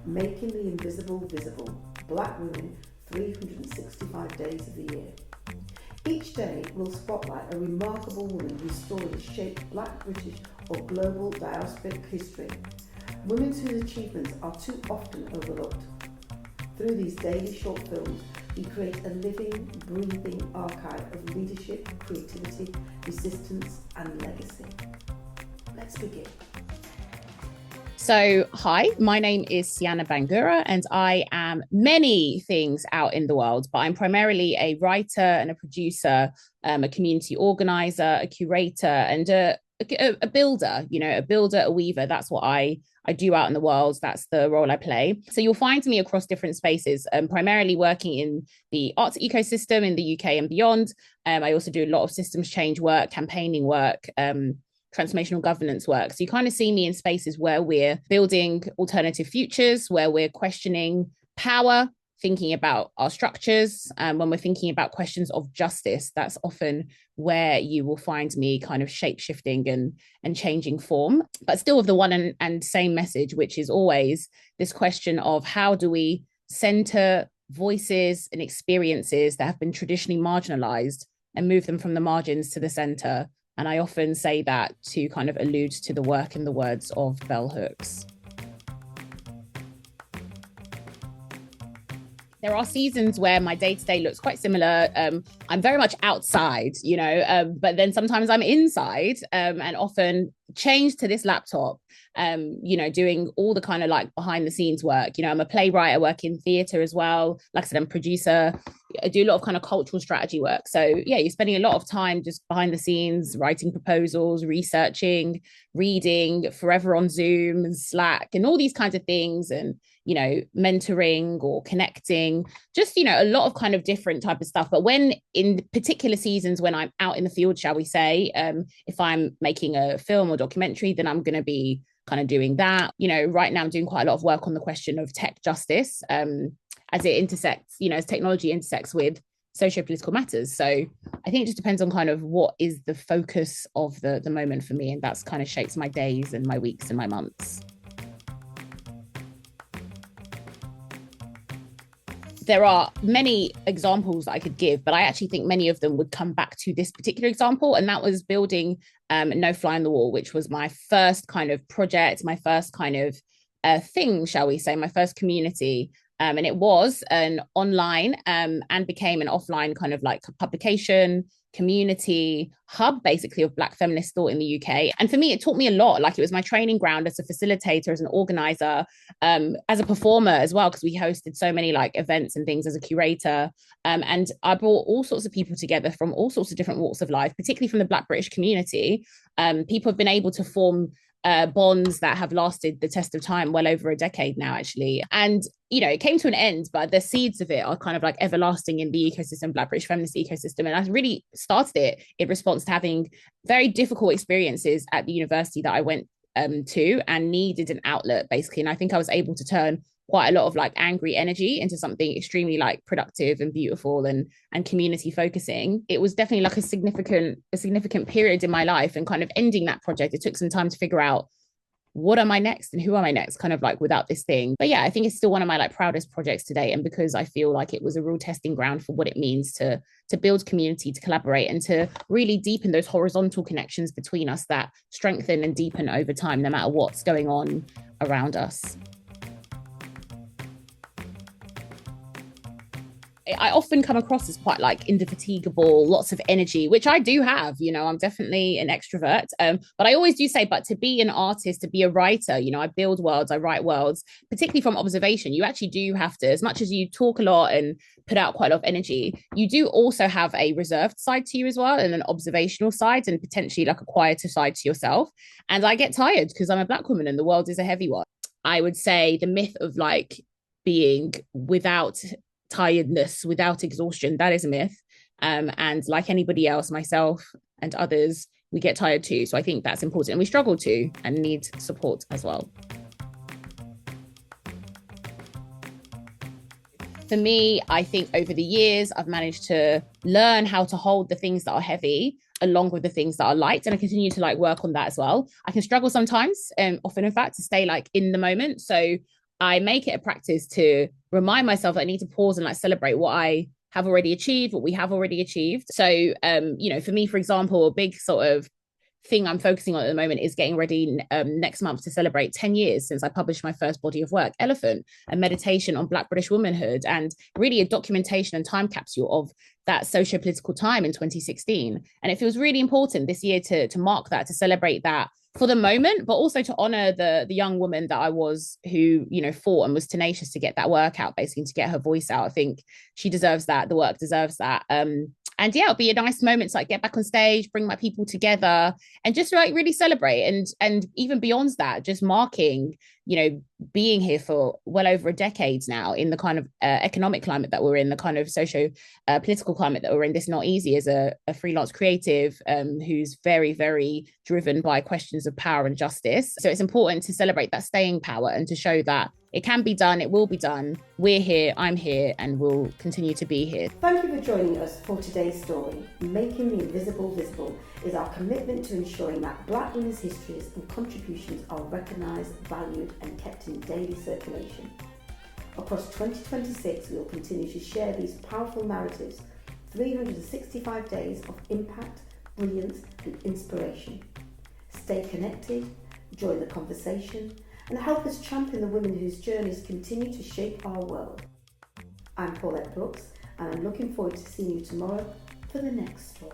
Making the invisible visible. Black women, 365 days of the year. Each day will spotlight a remarkable woman whose story has shaped Black, British or global diasporic history. Women whose achievements are too often overlooked. Through these daily short films, we create a living, breathing archive of leadership, creativity, resistance and legacy. Let's begin. So, hi, my name is Siana Bangura and I am many things out in the world, but I'm primarily a writer and a producer, a community organiser, a curator and a builder, a weaver. That's what I do out in the world. That's the role I play. So you'll find me across different spaces, primarily working in the arts ecosystem in the UK and beyond. I also do a lot of systems change work, campaigning work, transformational governance work. So you kind of see me in spaces where we're building alternative futures, where we're questioning power, thinking about our structures. When we're thinking about questions of justice, that's often where you will find me kind of shape-shifting and changing form, but still with the one and same message, which is always this question of how do we center voices and experiences that have been traditionally marginalized and move them from the margins to the center. And I often say that to kind of allude to the work and the words of bell hooks. There are seasons where my day-to-day looks quite similar. I'm very much outside, but then sometimes I'm inside and often change to this laptop, doing all the kind of like behind the scenes work. I'm a playwright, I work in theatre as well. Like I said, I'm a producer. I do a lot of kind of cultural strategy work. So yeah, you're spending a lot of time just behind the scenes, writing proposals, researching, reading, forever on Zoom, Slack, and all these kinds of things. And mentoring or connecting, just, a lot of kind of different type of stuff. But when in particular seasons, when I'm out in the field, shall we say, if I'm making a film or documentary, then I'm going to be kind of doing that. Right now I'm doing quite a lot of work on the question of tech justice, as it intersects, as technology intersects with socio-political matters. So I think it just depends on kind of what is the focus of the moment for me. And that's kind of shapes my days and my weeks and my months. There are many examples that I could give, but I actually think many of them would come back to this particular example. And that was building No Fly on the Wall, which was my first kind of project, my first kind of thing, shall we say, my first community. And it was an online and became an offline kind of like publication, community hub, basically, of Black feminist thought in the UK. And for me, it taught me a lot. Like, it was my training ground as a facilitator, as an organizer, as a performer as well, because we hosted so many like events and things as a curator. And I brought all sorts of people together from all sorts of different walks of life, particularly from the Black British community. People have been able to form bonds that have lasted the test of time, well over a decade now, actually. And it came to an end, but the seeds of it are kind of like everlasting in the ecosystem, Black British feminist ecosystem. And I really started it in response to having very difficult experiences at the university that I went to, and needed an outlet, basically. And I think I was able to turn quite a lot of like angry energy into something extremely like productive and beautiful and community focusing. It was definitely like a significant period in my life, and kind of ending that project, it took some time to figure out what am I next and who am I next, kind of like without this thing. But yeah, I think it's still one of my like proudest projects today. And because I feel like it was a real testing ground for what it means to build community, to collaborate, and to really deepen those horizontal connections between us that strengthen and deepen over time, no matter what's going on around us. I often come across as quite like indefatigable, lots of energy, which I do have. I'm definitely an extrovert. But I always do say, but to be an artist, to be a writer, I build worlds, I write worlds, particularly from observation. You actually do have to, as much as you talk a lot and put out quite a lot of energy, you do also have a reserved side to you as well, and an observational side, and potentially like a quieter side to yourself. And I get tired because I'm a Black woman and the world is a heavy one. I would say the myth of like being without tiredness, without exhaustion, that is a myth. And like anybody else, myself and others, we get tired too. So I think that's important, and we struggle too and need support as well. For me, I think over the years, I've managed to learn how to hold the things that are heavy along with the things that are light. And I continue to like work on that as well. I can struggle sometimes, often in fact, to stay like in the moment. So I make it a practice to remind myself that I need to pause and like celebrate what I have already achieved, what we have already achieved. So, you know, for me, for example, a big sort of thing I'm focusing on at the moment is getting ready next month to celebrate 10 years since I published my first body of work, Elephant, a meditation on Black British womanhood, and really a documentation and time capsule of that socio-political time in 2016. And it feels really important this year to mark that, to celebrate that for the moment, but also to honor the young woman that I was, who, you know, fought and was tenacious to get that work out, basically to get her voice out. I think she deserves that. The work deserves that. And yeah, it'll be a nice moment to like get back on stage, bring my people together, and just like really celebrate. And even beyond that, just marking, you know, being here for well over a decade now in the kind of economic climate that we're in, the kind of political climate that we're in. This is not easy as a freelance creative who's very, very driven by questions of power and justice. So it's important to celebrate that staying power and to show that it can be done, it will be done. We're here, I'm here, and we'll continue to be here. Thank you for joining us for today's story. Making the Invisible Visible is our commitment to ensuring that Black women's histories and contributions are recognised, valued and kept in daily circulation. Across 2026, we will continue to share these powerful narratives, 365 days of impact, brilliance and inspiration. Stay connected, join the conversation, and help us champion the women whose journeys continue to shape our world. I'm Paulette Brooks, and I'm looking forward to seeing you tomorrow for the next story.